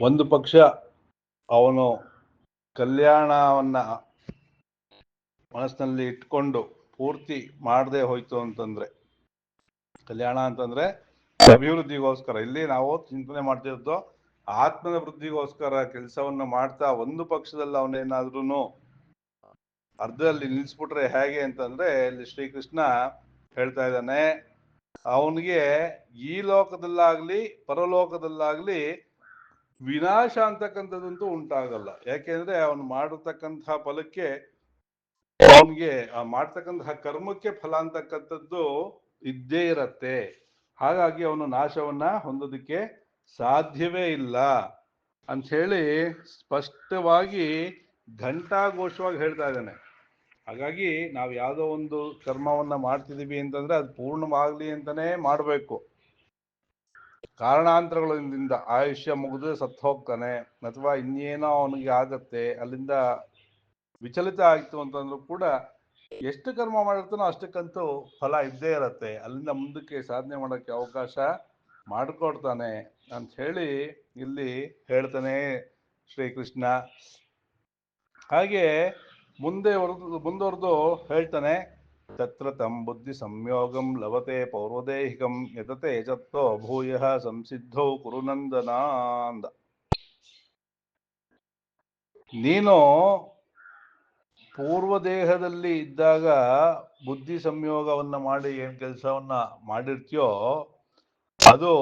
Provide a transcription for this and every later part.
ಒಂದು ಪಕ್ಷ ಅವನು ಕಲ್ಯಾಣವನ್ನ ಮನಸ್ಸಿನಲ್ಲಿ ಇಟ್ಕೊಂಡು ಪೂರ್ತಿ ಮಾಡದೆ ಹೋಯ್ತು ಅಂತಂದ್ರೆ, ಕಲ್ಯಾಣ ಅಂತಂದ್ರೆ ಅಭಿವೃದ್ಧಿಗೋಸ್ಕರ, ಇಲ್ಲಿ ನಾವು ಚಿಂತನೆ ಮಾಡ್ತಿರೋದು ಆತ್ಮದ ವೃದ್ಧಿಗೋಸ್ಕರ ಕೆಲಸವನ್ನ ಮಾಡ್ತಾ ಒಂದು ಪಕ್ಷದಲ್ಲಿ ಅವನೇನಾದ್ರೂ ಅರ್ಧದಲ್ಲಿ ನಿಲ್ಲಿಸ್ಬಿಟ್ರೆ ಹೇಗೆ ಅಂತಂದ್ರೆ, ಇಲ್ಲಿ ಶ್ರೀಕೃಷ್ಣ ಹೇಳ್ತಾ ಇದ್ದಾನೆ, ಅವನಿಗೆ ಈ ಲೋಕದಲ್ಲಾಗ್ಲಿ ಪರಲೋಕದಲ್ಲಾಗ್ಲಿ ವಿನಾಶ ಅಂತಕ್ಕಂಥದ್ದಂತೂ ಉಂಟಾಗಲ್ಲ. ಯಾಕೆಂದ್ರೆ ಅವನು ಮಾಡಿರ್ತಕ್ಕಂತಹ ಫಲಕ್ಕೆ, ಅವನಿಗೆ ಮಾಡ್ತಕ್ಕಂತಹ ಕರ್ಮಕ್ಕೆ ಫಲ ಅಂತಕ್ಕಂಥದ್ದು ಇದ್ದೇ ಇರತ್ತೆ. ಹಾಗಾಗಿ ಅವನು ನಾಶವನ್ನ ಹೊಂದೋದಕ್ಕೆ ಸಾಧ್ಯವೇ ಇಲ್ಲ ಅಂತ ಹೇಳಿ ಸ್ಪಷ್ಟವಾಗಿ ಘಂಟಾಘೋಷವಾಗಿ ಹೇಳ್ತಾ ಇದ್ದಾನೆ. ಹಾಗಾಗಿ ನಾವು ಯಾವುದೋ ಒಂದು ಕರ್ಮವನ್ನ ಮಾಡ್ತಿದೀವಿ ಅಂತಂದ್ರೆ ಅದು ಪೂರ್ಣವಾಗ್ಲಿ ಅಂತಾನೆ ಮಾಡಬೇಕು. ಕಾರಣಾಂತರಗಳಿಂದ ಆಯುಷ್ಯ ಮುಗಿದು ಸತ್ತು ಹೋಗ್ತಾನೆ ಅಥವಾ ಇನ್ನೇನೋ ಅವನಿಗೆ ಆಗತ್ತೆ, ಅಲ್ಲಿಂದ ವಿಚಲಿತ ಆಯ್ತು ಅಂತಂದ್ರೂ ಕೂಡ ಎಷ್ಟು ಕರ್ಮ ಮಾಡಿರ್ತಾನೋ ಅಷ್ಟಕ್ಕಂತೂ ಫಲ ಇದ್ದೇ ಇರತ್ತೆ, ಅಲ್ಲಿಂದ ಮುಂದಕ್ಕೆ ಸಾಧನೆ ಮಾಡೋಕ್ಕೆ ಅವಕಾಶ ಮಾಡಿಕೊಡ್ತಾನೆ ಅಂತ ಹೇಳಿ ಇಲ್ಲಿ ಹೇಳ್ತಾನೆ ಶ್ರೀಕೃಷ್ಣ. ಹಾಗೆ ಮುಂದುವರೆದು ಹೇಳ್ತಾನೆ, ತತ್ರ ತಂ ಬುದ್ಧಿ ಸಂಯೋಗಂ ಲವತೆ ಪೌರ್ವದೇಹಿಕಂ ಯತತೆ ಚತ್ತೋ ಭೂಯ ಸಂಸಿದ್ಧೌ ಕುರುನಂದನ ಅಂದ. ನೀನು ಪೂರ್ವದೇಹದಲ್ಲಿ ಇದ್ದಾಗ ಬುದ್ಧಿ ಸಂಯೋಗವನ್ನ ಮಾಡಿ ಏನ್ ಕೆಲಸವನ್ನ ಮಾಡಿರ್ತೀಯೋ ಅದು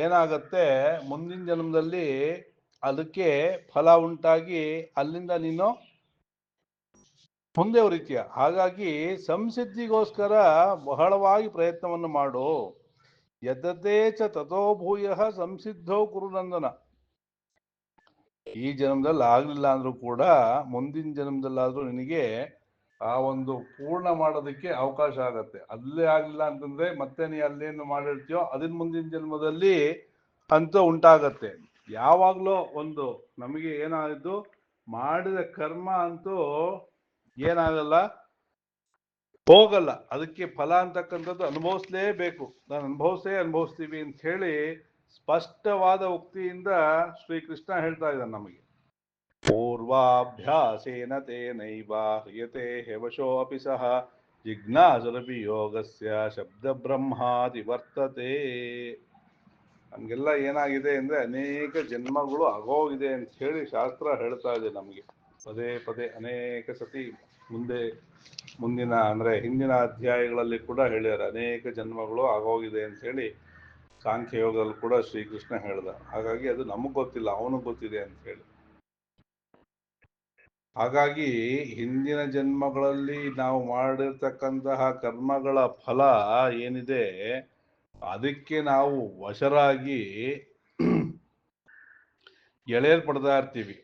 ಏನಾಗತ್ತೆ, ಮುಂದಿನ ಜನ್ಮದಲ್ಲಿ ಅದಕ್ಕೆ ಫಲ ಉಂಟಾಗಿ ಅಲ್ಲಿಂದ ನೀನು ಮುಂದೆ ಉರಿತೀಯ. ಹಾಗಾಗಿ ಸಂಸಿದ್ಧಿಗೋಸ್ಕರ ಬಹಳವಾಗಿ ಪ್ರಯತ್ನವನ್ನು ಮಾಡು. ಯತತೆ ಚ ತಥೋ ಭೂಯ ಸಂಸಿದ್ಧೋ ಕುರುನಂದನ. ಈ ಜನ್ಮದಲ್ಲಿ ಆಗ್ಲಿಲ್ಲ ಅಂದ್ರೂ ಕೂಡ ಮುಂದಿನ ಜನ್ಮದಲ್ಲಾದ್ರೂ ನಿನಗೆ ಆ ಒಂದು ಪೂರ್ಣ ಮಾಡೋದಕ್ಕೆ ಅವಕಾಶ ಆಗತ್ತೆ. ಅಲ್ಲೇ ಆಗ್ಲಿಲ್ಲ ಅಂತಂದ್ರೆ ಮತ್ತೆ ನೀ ಅಲ್ಲೇನು ಮಾಡಿರ್ತೀಯೋ ಅದನ್ನ ಮುಂದಿನ ಜನ್ಮದಲ್ಲಿ ಅಂತೂ ಉಂಟಾಗತ್ತೆ. ಯಾವಾಗ್ಲೂ ಒಂದು ನಮಗೆ ಏನಾಗಿದ್ದು ಮಾಡಿದ ಕರ್ಮ ಅಂತೂ ಏನಾಗಲ್ಲ, ಹೋಗಲ್ಲ, ಅದಕ್ಕೆ ಫಲ ಅಂತಕ್ಕಂಥದ್ದು ಅನುಭವಿಸ್ಲೇಬೇಕು. ನಾನು ಅನುಭವಿಸ್ತೀವಿ ಅಂತ ಹೇಳಿ ಸ್ಪಷ್ಟವಾದ ಉಕ್ತಿಯಿಂದ ಶ್ರೀಕೃಷ್ಣ ಹೇಳ್ತಾ ಇದ್ದಾನೆ ನಮಗೆ. ಪೂರ್ವಾಭ್ಯಾಸೇನ ತೇನೈವ ಹ್ರಿಯತೆ ಹ್ಯವಶೋ ಅಪಿ ಸಹ ಜಿಜ್ಞಾಸುರಪಿ ಯೋಗಸ್ಯ ಶಬ್ದ ಬ್ರಹ್ಮಾದಿ ವರ್ತತೆ. ನಮ್ಗೆಲ್ಲ ಏನಾಗಿದೆ ಅಂದ್ರೆ ಅನೇಕ ಜನ್ಮಗಳು ಆಗೋಗಿದೆ ಅಂತ ಹೇಳಿ ಶಾಸ್ತ್ರ ಹೇಳ್ತಾ ಇದೆ ನಮಗೆ. ಪದೇ ಪದೇ ಅನೇಕ ಸತಿ ಮುಂದಿನ ಅಂದ್ರೆ ಹಿಂದಿನ ಅಧ್ಯಾಯಗಳಲ್ಲಿ ಕೂಡ ಹೇಳ್ಯಾರ, ಅನೇಕ ಜನ್ಮಗಳು ಆಗೋಗಿದೆ ಅಂತ ಹೇಳಿ ಸಾಂಖ್ಯ ಯೋಗದಲ್ಲಿ ಕೂಡ ಶ್ರೀಕೃಷ್ಣ ಹೇಳ್ದ. ಹಾಗಾಗಿ ಅದು ನಮಗ್ ಗೊತ್ತಿಲ್ಲ, ಅವನಿಗೆ ಗೊತ್ತಿದೆ ಅಂತ ಹೇಳಿ. ಹಾಗಾಗಿ ಹಿಂದಿನ ಜನ್ಮಗಳಲ್ಲಿ ನಾವು ಮಾಡಿರ್ತಕ್ಕಂತಹ ಕರ್ಮಗಳ ಫಲ ಏನಿದೆ ಅದಕ್ಕೆ ನಾವು ವಶರಾಗಿ ಎಳೆಯಲ್ಪಡ್ತಾ ಇರ್ತೀವಿ.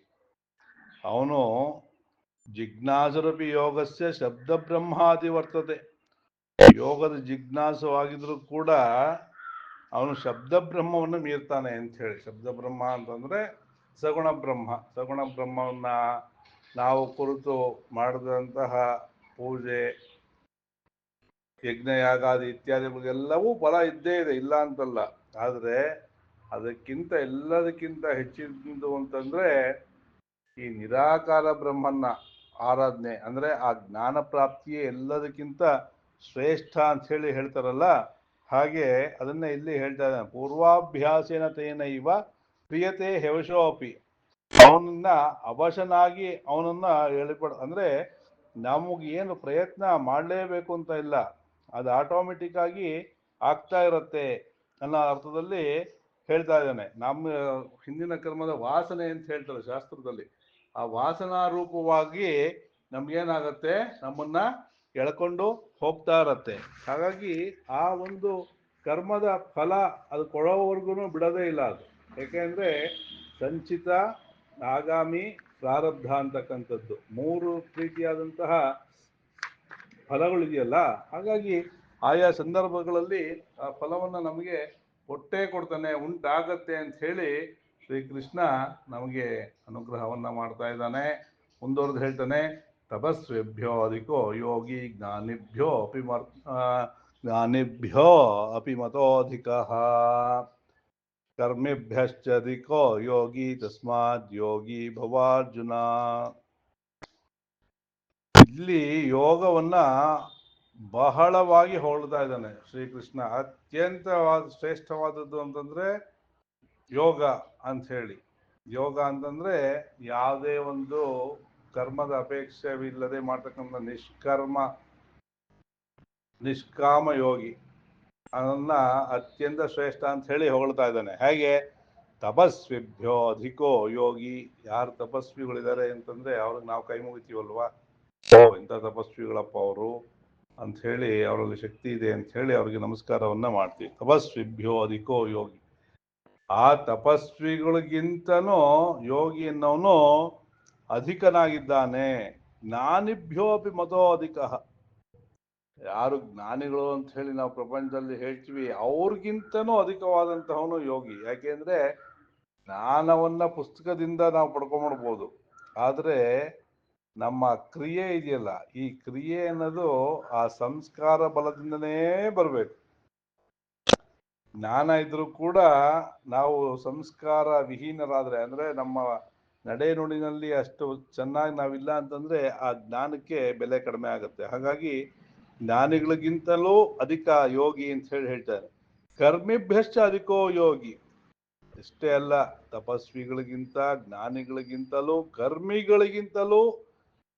ಅವನು ಜಿಜ್ಞಾಸುರಪಿ ಯೋಗಸ್ಯ ಶಬ್ದ ಬ್ರಹ್ಮಾದಿ ವರ್ತತೆ. ಯೋಗದ ಜಿಜ್ಞಾಸವಾಗಿದ್ರು ಕೂಡ ಅವನು ಶಬ್ದ ಬ್ರಹ್ಮವನ್ನು ಮೀರ್ತಾನೆ ಅಂತ ಹೇಳಿ. ಶಬ್ದ ಬ್ರಹ್ಮ ಅಂತಂದ್ರೆ ಸಗುಣ ಬ್ರಹ್ಮ. ಸಗುಣ ಬ್ರಹ್ಮವನ್ನ ನಾವು ಕುರಿತು ಮಾಡಿದಂತಹ ಪೂಜೆ, ಯಜ್ಞ, ಯಾಗಾದಿ ಇತ್ಯಾದಿಗಳಿಗೆಲ್ಲವೂ ಫಲ ಇದ್ದೇ ಇದೆ, ಇಲ್ಲ ಅಂತಲ್ಲ. ಆದ್ರೆ ಅದಕ್ಕಿಂತ ಎಲ್ಲದಕ್ಕಿಂತ ಹೆಚ್ಚಿನದು ಅಂತಂದ್ರೆ ಈ ನಿರಾಕಾರ ಬ್ರಹ್ಮನ್ನ ಆರಾಧನೆ, ಅಂದ್ರೆ ಆ ಜ್ಞಾನ ಪ್ರಾಪ್ತಿಯೇ ಎಲ್ಲದಕ್ಕಿಂತ ಶ್ರೇಷ್ಠ ಅಂತ ಹೇಳಿ ಹೇಳ್ತಾರಲ್ಲ, ಹಾಗೆ ಅದನ್ನ ಇಲ್ಲಿ ಹೇಳ್ತಾ ಇದ್ದಾನೆ. ಪೂರ್ವಾಭ್ಯಾಸೇನ ತೇನೈವ ಪ್ರಿಯತೆ ಹೆವಶೋ ಅಪಿ. ಅವನನ್ನ ಅವಶನಾಗಿ ಅವನನ್ನ ಅಂದ್ರೆ ನಮಗೆ ಏನು ಪ್ರಯತ್ನ ಮಾಡಲೇಬೇಕು ಅಂತ ಇಲ್ಲ, ಅದು ಆಟೋಮೆಟಿಕ್ ಆಗಿ ಆಗ್ತಾ ಇರತ್ತೆ ಅನ್ನೋ ಅರ್ಥದಲ್ಲಿ ಹೇಳ್ತಾ ಇದ್ದಾನೆ. ನಮ್ಮ ಹಿಂದಿನ ಕರ್ಮದ ವಾಸನೆ ಅಂತ ಹೇಳ್ತಾರೆ ಶಾಸ್ತ್ರದಲ್ಲಿ. ಆ ವಾಸನಾ ರೂಪವಾಗಿ ನಮ್ಗೇನಾಗತ್ತೆ, ನಮ್ಮನ್ನ ಎಳ್ಕೊಂಡು ಹೋಗ್ತಾ ಇರತ್ತೆ. ಹಾಗಾಗಿ ಆ ಒಂದು ಕರ್ಮದ ಫಲ ಅದು ಕೊಡೋವರೆಗೂ ಬಿಡೋದೇ ಇಲ್ಲ ಅದು. ಯಾಕೆಂದ್ರೆ ಸಂಚಿತ, ಆಗಾಮಿ, ಪ್ರಾರಬ್ಧ ಅಂತಕ್ಕಂಥದ್ದು ಮೂರು ರೀತಿಯಾದಂತಹ ಫಲಗಳಿದೆಯಲ್ಲ. ಹಾಗಾಗಿ ಆಯಾ ಸಂದರ್ಭಗಳಲ್ಲಿ ಆ ಫಲವನ್ನ ನಮಗೆ ಕೊಟ್ಟೇ ಕೊಡ್ತಾನೆ, ಉಂಟಾಗತ್ತೆ ಅಂತ ಹೇಳಿ ಶ್ರೀಕೃಷ್ಣ ನಮಗೆ ಅನುಗ್ರಹವನ್ನ ಮಾಡ್ತಾ ಇದ್ದಾನೆ. ಮುಂದುವರೆದು ಹೇಳ್ತಾನೆ, ತಪಸ್ವಿಭ್ಯೋ ಅಧಿಕೋ ಯೋಗಿ ಜ್ಞಾನಿಭ್ಯೋ ಅಪಿ ಮತೋಧಿಕ. ಕರ್ಮಿಭ್ಯಶ್ಚಧಿಕೋ ಯೋಗಿ ತಸ್ಮಾತ್ ಯೋಗಿ ಭವಾರ್ಜುನ. ಇಲ್ಲಿ ಯೋಗವನ್ನ ಬಹಳವಾಗಿ ಹೊಳ್ತಾ ಇದ್ದಾನೆ ಶ್ರೀಕೃಷ್ಣ. ಅತ್ಯಂತವಾದ ಶ್ರೇಷ್ಠವಾದದ್ದು ಅಂತಂದ್ರೆ ಯೋಗ ಅಂತ ಹೇಳಿ. ಯೋಗ ಅಂತಂದ್ರೆ ಯಾವುದೇ ಒಂದು ಕರ್ಮದ ಅಪೇಕ್ಷವಿಲ್ಲದೆ ಮಾಡ್ತಕ್ಕಂಥ ನಿಷ್ಕಾಮ ಯೋಗಿ ಅದನ್ನ ಅತ್ಯಂತ ಶ್ರೇಷ್ಠ ಅಂತ ಹೇಳಿ ಹೊಗಳ್ತಾ ಇದ್ದಾನೆ. ಹೇಗೆ ತಪಸ್ವಿಭ್ಯೋ ಅಧಿಕೋ ಯೋಗಿ. ಯಾರು ತಪಸ್ವಿಗಳಿದ್ದಾರೆ ಅಂತಂದ್ರೆ ಅವ್ರಿಗೆ ನಾವು ಕೈ ಮುಗಿತೀವಲ್ವಾ, ಇಂಥ ತಪಸ್ವಿಗಳಪ್ಪ ಅವರು ಅಂತ ಹೇಳಿ, ಅವರಲ್ಲಿ ಶಕ್ತಿ ಇದೆ ಅಂತ ಹೇಳಿ ಅವ್ರಿಗೆ ನಮಸ್ಕಾರವನ್ನ ಮಾಡ್ತೀವಿ. ತಪಸ್ವಿಭ್ಯೋ ಅಧಿಕೋ ಯೋಗಿ. ಆ ತಪಸ್ವಿಗಳಿಗಿಂತನೂ ಯೋಗಿ ಅನ್ನೋನು ಅಧಿಕನಾಗಿದ್ದಾನೆ. ಜ್ಞಾನಿಭ್ಯೋ ಅಪಿ ಮತೋ ಅಧಿಕ. ಯಾರು ಜ್ಞಾನಿಗಳು ಅಂತ ಹೇಳಿ ನಾವು ಪ್ರಪಂಚದಲ್ಲಿ ಹೇಳ್ತೀವಿ, ಅವ್ರಿಗಿಂತನೂ ಅಧಿಕವಾದಂತಹವನು ಯೋಗಿ. ಯಾಕೆಂದ್ರೆ ಜ್ಞಾನವನ್ನ ಪುಸ್ತಕದಿಂದ ನಾವು ಪಡ್ಕೊಂಡ್ಬಿಡ್ಬೋದು, ಆದ್ರೆ ನಮ್ಮ ಕ್ರಿಯೆ ಇದೆಯಲ್ಲ, ಈ ಕ್ರಿಯೆ ಅನ್ನೋದು ಆ ಸಂಸ್ಕಾರ ಬಲದಿಂದನೇ ಬರಬೇಕು. ಜ್ಞಾನ ಇದ್ರೂ ಕೂಡ ನಾವು ಸಂಸ್ಕಾರ ವಿಹೀನರಾದ್ರೆ, ಅಂದ್ರೆ ನಮ್ಮ ನಡೆ ನುಡಿನಲ್ಲಿ ಅಷ್ಟು ಚೆನ್ನಾಗಿ ನಾವಿಲ್ಲ ಅಂತಂದ್ರೆ ಆ ಜ್ಞಾನಕ್ಕೆ ಬೆಲೆ ಕಡಿಮೆ ಆಗುತ್ತೆ. ಹಾಗಾಗಿ ಜ್ಞಾನಿಗಳಿಗಿಂತಲೂ ಅಧಿಕ ಯೋಗಿ ಅಂತ ಹೇಳಿ ಹೇಳ್ತಾರೆ. ಕರ್ಮಿಭ್ಯಶ್ಚ ಅಧಿಕೋ ಯೋಗಿ. ಇಷ್ಟೇ ಅಲ್ಲ, ತಪಸ್ವಿಗಳಿಗಿಂತ ಜ್ಞಾನಿಗಳಿಗಿಂತಲೂ ಕರ್ಮಿಗಳಿಗಿಂತಲೂ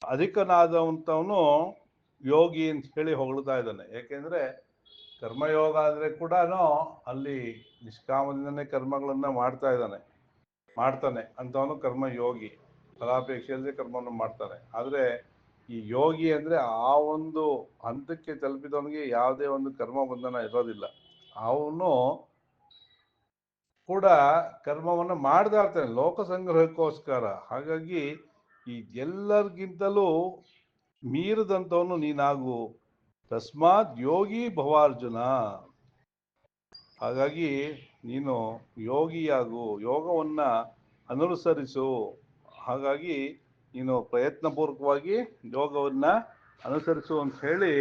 ಅಧಿಕನಾದಂಥವನು ಯೋಗಿ ಅಂತ ಹೇಳಿ ಹೊಗಳ್ತಾ ಇದ್ದಾನೆ. ಯಾಕೆಂದ್ರೆ ಕರ್ಮಯೋಗ ಆದ್ರೆ ಕೂಡ ಅಲ್ಲಿ ನಿಷ್ಕಾಮದಿಂದನೇ ಕರ್ಮಗಳನ್ನ ಮಾಡ್ತಾನೆ ಅಂತವನು ಕರ್ಮಯೋಗಿ. ಫಲಾಪೇಕ್ಷೆಯಲ್ಲದೆ ಕರ್ಮವನ್ನು ಮಾಡ್ತಾನೆ. ಆದ್ರೆ ಈ ಯೋಗಿ ಅಂದ್ರೆ ಆ ಒಂದು ಹಂತಕ್ಕೆ ತಲುಪಿದವನಿಗೆ ಯಾವುದೇ ಒಂದು ಕರ್ಮ ಬಂಧನ ಇರೋದಿಲ್ಲ. ಅವನು ಕೂಡ ಕರ್ಮವನ್ನು ಮಾಡ್ತಾ ಇರ್ತಾನೆ ಲೋಕ ಸಂಗ್ರಹಕ್ಕೋಸ್ಕರ. ಹಾಗಾಗಿ ಈ ಎಲ್ಲರಿಗಿಂತಲೂ ಮೀರಿದಂಥವನು ನೀನಾಗು. ತಸ್ಮಾತ್ ಯೋಗಿ ಭವಾರ್ಜುನ. ಹಾಗಾಗಿ ನೀನು ಯೋಗಿಯಾಗು, ಯೋಗವನ್ನ ಅನುಸರಿಸು. ಹಾಗಾಗಿ ನೀನು ಪ್ರಯತ್ನಪೂರ್ವಕವಾಗಿ ಯೋಗವನ್ನ ಅನುಸರಿಸು ಅಂತ ಹೇಳಿ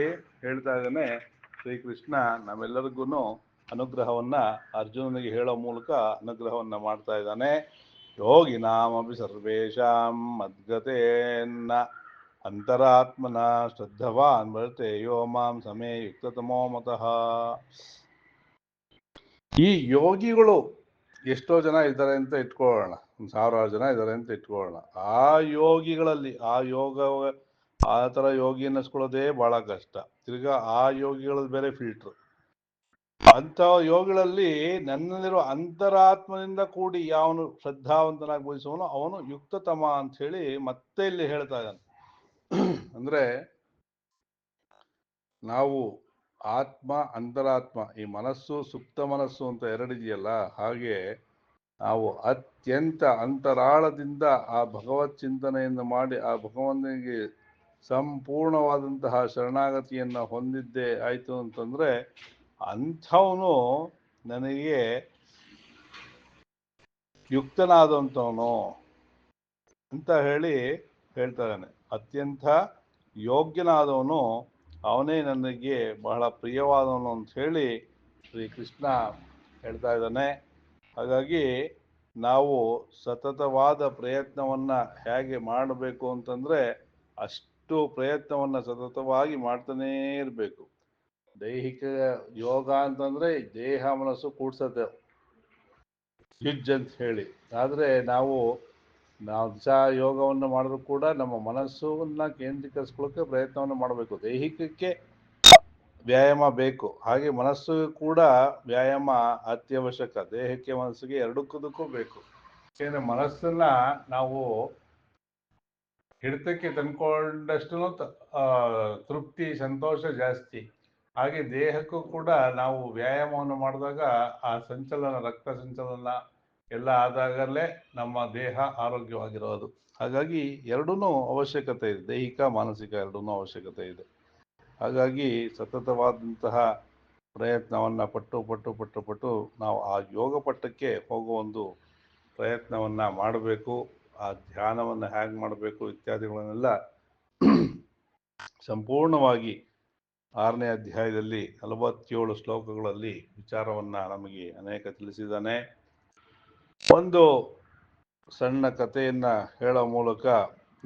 ಹೇಳ್ತಾ ಇದ್ದಾನೆ ಶ್ರೀಕೃಷ್ಣ. ನಮ್ಮೆಲ್ಲರಿಗೂ ಅನುಗ್ರಹವನ್ನ ಅರ್ಜುನನಿಗೆ ಹೇಳೋ ಮೂಲಕ ಅನುಗ್ರಹವನ್ನ ಮಾಡ್ತಾ ಇದ್ದಾನೆ. ಯೋಗಿನಾಮಪಿ ಸರ್ವೇಷಾಂ ಮದ್ಗತೇನ್ನ ಅಂತರಾತ್ಮನ ಶ್ರದ್ಧವಾನ್ ಭಜತೆ ಯೋ ಮಾಂ ಸಮೇ ಯುಕ್ತತಮೋ ಮತಃ. ಈ ಯೋಗಿಗಳು ಎಷ್ಟೋ ಜನ ಇದ್ದಾರೆ ಅಂತ ಇಟ್ಕೊಳ್ಳೋಣ, 1000 ಜನ ಇದ್ದಾರೆ ಅಂತ ಇಟ್ಕೊಳ್ಳೋಣ. ಆ ಯೋಗಿಗಳಲ್ಲಿ ಆ ತರ ಯೋಗಿ ಅನ್ನಿಸ್ಕೊಳ್ಳೋದೇ ಬಹಳ ಕಷ್ಟ. ತಿರ್ಗಾ ಆ ಯೋಗಿಗಳಲ್ಲಿ ಬೇರೆ ಫಿಲ್ಟ್ರು. ಅಂತ ಯೋಗಿಗಳಲ್ಲಿ ನನ್ನಲ್ಲಿರೋ ಅಂತರಾತ್ಮದಿಂದ ಕೂಡಿ ಯಾವನು ಶ್ರದ್ಧಾವಂತನಾಗಿ ಭಜಿಸುವನು ಅವನು ಯುಕ್ತತಮ ಅಂತ ಹೇಳಿ ಮತ್ತೆ ಇಲ್ಲಿ ಹೇಳ್ತಾ ಇದ್ದಾನೆ. ಅಂದ್ರೆ ನಾವು ಆತ್ಮ ಅಂತರಾತ್ಮ, ಈ ಮನಸ್ಸು ಸುಪ್ತ ಮನಸ್ಸು ಅಂತ ಎರಡಿದೆಯಲ್ಲ, ಹಾಗೆ ನಾವು ಅತ್ಯಂತ ಅಂತರಾಳದಿಂದ ಆ ಭಗವತ್ ಚಿಂತನೆಯನ್ನು ಮಾಡಿ ಆ ಭಗವಂತನಿಗೆ ಸಂಪೂರ್ಣವಾದಂತಹ ಶರಣಾಗತಿಯನ್ನು ಹೊಂದಿದ್ದೇ ಆಯ್ತು ಅಂತಂದ್ರೆ ಅಂಥವನು ನನಗೆ ಯುಕ್ತನಾದಂಥವನು ಅಂತ ಹೇಳಿ ಹೇಳ್ತಾನೆ. ಅತ್ಯಂತ ಯೋಗ್ಯನಾದವನು ಅವನೇ ನನಗೆ ಬಹಳ ಪ್ರಿಯವಾದವನು ಅಂತ ಹೇಳಿ ಶ್ರೀಕೃಷ್ಣ ಹೇಳ್ತಾ ಇದ್ದಾನೆ. ಹಾಗಾಗಿ ನಾವು ಸತತವಾದ ಪ್ರಯತ್ನವನ್ನ ಹೇಗೆ ಮಾಡಬೇಕು ಅಂತಂದ್ರೆ ಅಷ್ಟು ಪ್ರಯತ್ನವನ್ನ ಸತತವಾಗಿ ಮಾಡ್ತಾನೇ ಇರಬೇಕು. ದೈಹಿಕ ಯೋಗ ಅಂತಂದ್ರೆ ದೇಹ ಮನಸ್ಸು ಕೂಡ್ಸತ್ತೆ ಯುಜ್ ಅಂತ ಹೇಳಿ. ಆದ್ರೆ ನಾವು ದಿವಸ ಯೋಗವನ್ನು ಮಾಡಿದ್ರು ಕೂಡ ನಮ್ಮ ಮನಸ್ಸನ್ನ ಕೇಂದ್ರೀಕರಿಸ್ಕೊಳ್ಳೋಕೆ ಪ್ರಯತ್ನವನ್ನು ಮಾಡಬೇಕು. ದೈಹಿಕಕ್ಕೆ ವ್ಯಾಯಾಮ ಬೇಕು, ಹಾಗೆ ಮನಸ್ಸು ಕೂಡ ವ್ಯಾಯಾಮ ಅತ್ಯವಶ್ಯಕ. ದೇಹಕ್ಕೆ ಮನಸ್ಸಿಗೆ ಎರಡಕ್ಕೂ ಬೇಕು. ಯಾಕೆಂದ್ರೆ ಮನಸ್ಸನ್ನ ನಾವು ಹಿಡಿತಕ್ಕೆ ತಂದ್ಕೊಂಡಷ್ಟು ತೃಪ್ತಿ ಸಂತೋಷ ಜಾಸ್ತಿ. ಹಾಗೆ ದೇಹಕ್ಕೂ ಕೂಡ ನಾವು ವ್ಯಾಯಾಮವನ್ನು ಮಾಡಿದಾಗ ಆ ಸಂಚಲನ, ರಕ್ತ ಸಂಚಲನ ಎಲ್ಲ ಆದಾಗಲೇ ನಮ್ಮ ದೇಹ ಆರೋಗ್ಯವಾಗಿರೋದು. ಹಾಗಾಗಿ ಎರಡೂ ಅವಶ್ಯಕತೆ ಇದೆ, ದೈಹಿಕ ಮಾನಸಿಕ ಎರಡೂ ಅವಶ್ಯಕತೆ ಇದೆ. ಹಾಗಾಗಿ ಸತತವಾದಂತಹ ಪ್ರಯತ್ನವನ್ನ ಪಟ್ಟು ನಾವು ಆ ಯೋಗ ಪಟ್ಟಕ್ಕೆ ಹೋಗುವ ಒಂದು ಪ್ರಯತ್ನವನ್ನ ಮಾಡಬೇಕು. ಆ ಧ್ಯಾನವನ್ನು ಹೇಗೆ ಮಾಡಬೇಕು ಇತ್ಯಾದಿಗಳನ್ನೆಲ್ಲ ಸಂಪೂರ್ಣವಾಗಿ 6ನೇ ಅಧ್ಯಾಯದಲ್ಲಿ 47 ಶ್ಲೋಕಗಳಲ್ಲಿ ವಿಚಾರವನ್ನ ನಮಗೆ ಅನೇಕ ತಿಳಿಸಿದ್ದಾನೆ. ಒಂದು ಸಣ್ಣ ಕಥೆಯನ್ನು ಹೇಳೋ ಮೂಲಕ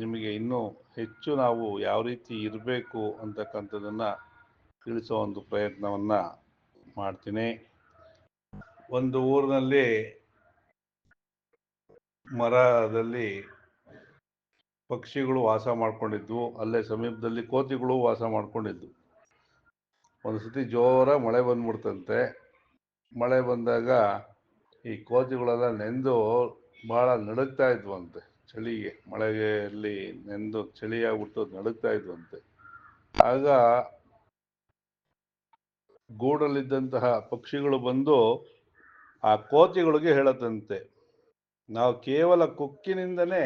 ನಿಮಗೆ ಇನ್ನೂ ಹೆಚ್ಚು ನಾವು ಯಾವ ರೀತಿ ಇರಬೇಕು ಅಂತಕ್ಕಂಥದ್ದನ್ನು ತಿಳಿಸೋ ಒಂದು ಪ್ರಯತ್ನವನ್ನು ಮಾಡ್ತೀನಿ. ಒಂದು ಊರಿನಲ್ಲಿ ಮರದಲ್ಲಿ ಪಕ್ಷಿಗಳು ವಾಸ ಮಾಡ್ಕೊಂಡಿದ್ವು, ಅಲ್ಲೇ ಸಮೀಪದಲ್ಲಿ ಕೋತಿಗಳು ವಾಸ ಮಾಡ್ಕೊಂಡಿದ್ವು. ಒಂದು ಸತಿ ಜೋರ ಮಳೆ ಬಂದ್ಬಿಡ್ತಂತೆ. ಮಳೆ ಬಂದಾಗ ಈ ಕೋತಿಗಳೆಲ್ಲ ನೆಂದು ಭಾಳ ನಡುಗ್ತಾ ಇದ್ವಂತೆ. ಚಳಿಗೆ, ಮಳೆಯಲ್ಲಿ ನೆಂದು ಚಳಿಯಾಗ್ಬಿಟ್ಟು ನಡುಗ್ತಾ ಇದ್ವಂತೆ. ಆಗ ಗೂಡಲ್ಲಿದ್ದಂತಹ ಪಕ್ಷಿಗಳು ಬಂದು ಆ ಕೋತಿಗಳಿಗೆ ಹೇಳತ್ತಂತೆ, ನಾವು ಕೇವಲ ಕೊಕ್ಕಿನಿಂದನೇ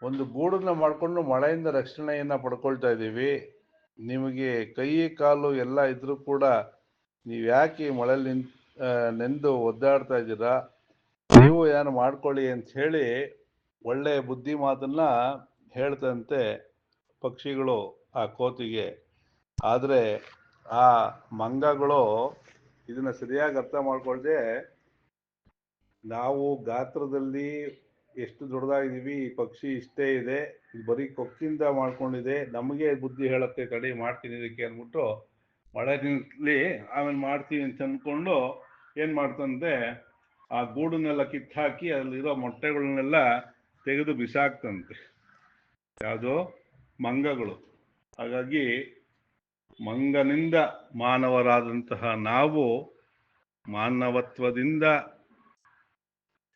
ಒಂದು ಗೂಡನ್ನ ಮಾಡಿಕೊಂಡು ಮಳೆಯಿಂದ ರಕ್ಷಣೆಯನ್ನು ಪಡ್ಕೊಳ್ತಾ ಇದ್ದೀವಿ. ನಿಮಗೆ ಕೈ ಕಾಲು ಎಲ್ಲ ಇದ್ರೂ ಕೂಡ ನೀವು ಯಾಕೆ ಮಳೆಯಲ್ಲಿ ನೆಂದು ಒದ್ದಾಡ್ತಾ ಇದ್ದೀರಾ, ನೀವು ಏನು ಮಾಡ್ಕೊಳ್ಳಿ ಅಂತ ಹೇಳಿ ಒಳ್ಳೆಯ ಬುದ್ಧಿ ಮಾತನ್ನ ಹೇಳ್ತಂತೆ ಪಕ್ಷಿಗಳು ಆ ಕೋತಿಗೆ. ಆದರೆ ಆ ಮಂಗಗಳು ಇದನ್ನ ಸರಿಯಾಗಿ ಅರ್ಥ ಮಾಡ್ಕೊಳ್ದೆ, ನಾವು ಗಾತ್ರದಲ್ಲಿ ಎಷ್ಟು ದೊಡ್ಡದಾಗಿದ್ದೀವಿ, ಈ ಪಕ್ಷಿ ಇಷ್ಟೇ ಇದೆ, ಬರೀ ಕೊಕ್ಕಿಂದ ಮಾಡ್ಕೊಂಡಿದೆ, ನಮಗೆ ಬುದ್ಧಿ ಹೇಳತ್ತೆ, ತಡಿ ಮಾಡ್ತೀನಿ ಇದಕ್ಕೆ ಅಂದ್ಬಿಟ್ಟು ಮಳೆ ನಿಲ್ಲಿ ಆಮೇಲೆ ಮಾಡ್ತೀನಿ ಅಂತ ಅಂದ್ಕೊಂಡು ಏನು ಮಾಡ್ತಂತೆ, ಆ ಗೂಡನ್ನೆಲ್ಲ ಕಿತ್ತಾಕಿ ಅಲ್ಲಿರೋ ಮೊಟ್ಟೆಗಳನ್ನೆಲ್ಲ ತೆಗೆದು ಬಿಸಾಕ್ತಂತೆ. ಯಾವುದೋ ಮಂಗಗಳು. ಹಾಗಾಗಿ ಮಂಗನಿಂದ ಮಾನವರಾದಂತಹ ನಾವು ಮಾನವತ್ವದಿಂದ,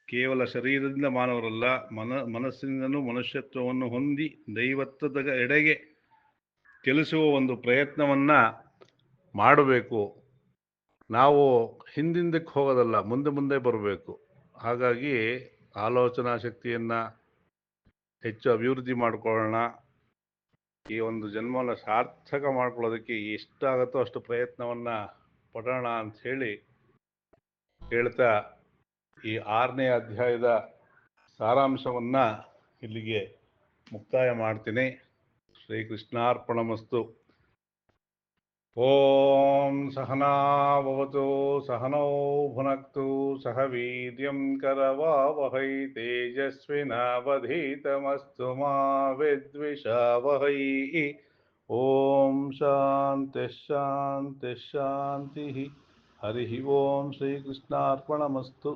ಕೇವಲ ಶರೀರದಿಂದ ಮಾನವರಲ್ಲ, ಮನಸ್ಸಿನಿಂದನೂ ಮನುಷ್ಯತ್ವವನ್ನು ಹೊಂದಿ ದೈವತ್ವದ ಎಡೆಗೆ ಚಲಿಸುವ ಒಂದು ಪ್ರಯತ್ನವನ್ನು ಮಾಡಬೇಕು. ನಾವು ಹಿಂದಿಂದಕ್ಕೆ ಹೋಗೋದಲ್ಲ, ಮುಂದೆ ಮುಂದೆ ಬರಬೇಕು. ಹಾಗಾಗಿ ಆಲೋಚನಾ ಶಕ್ತಿಯನ್ನು ಹೆಚ್ಚು ಅಭಿವೃದ್ಧಿ ಮಾಡಿಕೊಳ್ಳೋಣ. ಈ ಒಂದು ಜನ್ಮವನ್ನು ಸಾರ್ಥಕ ಮಾಡ್ಕೊಳ್ಳೋದಕ್ಕೆ ಎಷ್ಟಾಗುತ್ತೋ ಅಷ್ಟು ಪ್ರಯತ್ನವನ್ನು ಪಡೋಣ ಅಂತ ಹೇಳಿ ಹೇಳ್ತಾ ಈ 6ನೇ ಅಧ್ಯಾಯದ ಸಾರಾಂಶವನ್ನು ಇಲ್ಲಿಗೆ ಮುಕ್ತಾಯ ಮಾಡ್ತೀನಿ. ಶ್ರೀಕೃಷ್ಣಾರ್ಪಣಮಸ್ತು. ಓಂ ಸಹನಾ ಭವತು ಸಹನೌ ಭುನಕ್ತು ಸಹ ವೀರ್ಯಂ ಕರವಾವಹೈ ತೇಜಸ್ವಿನಾವಧೀತಮಸ್ತು ಮಾ ವಿದ್ವಿಷಾವಹೈ. ಓಂ ಶಾಂತಿ ಶಾಂತಿ ಶಾಂತಿ. ಹರಿ ಓಂ ಶ್ರೀಕೃಷ್ಣಾರ್ಪಣಮಸ್ತು.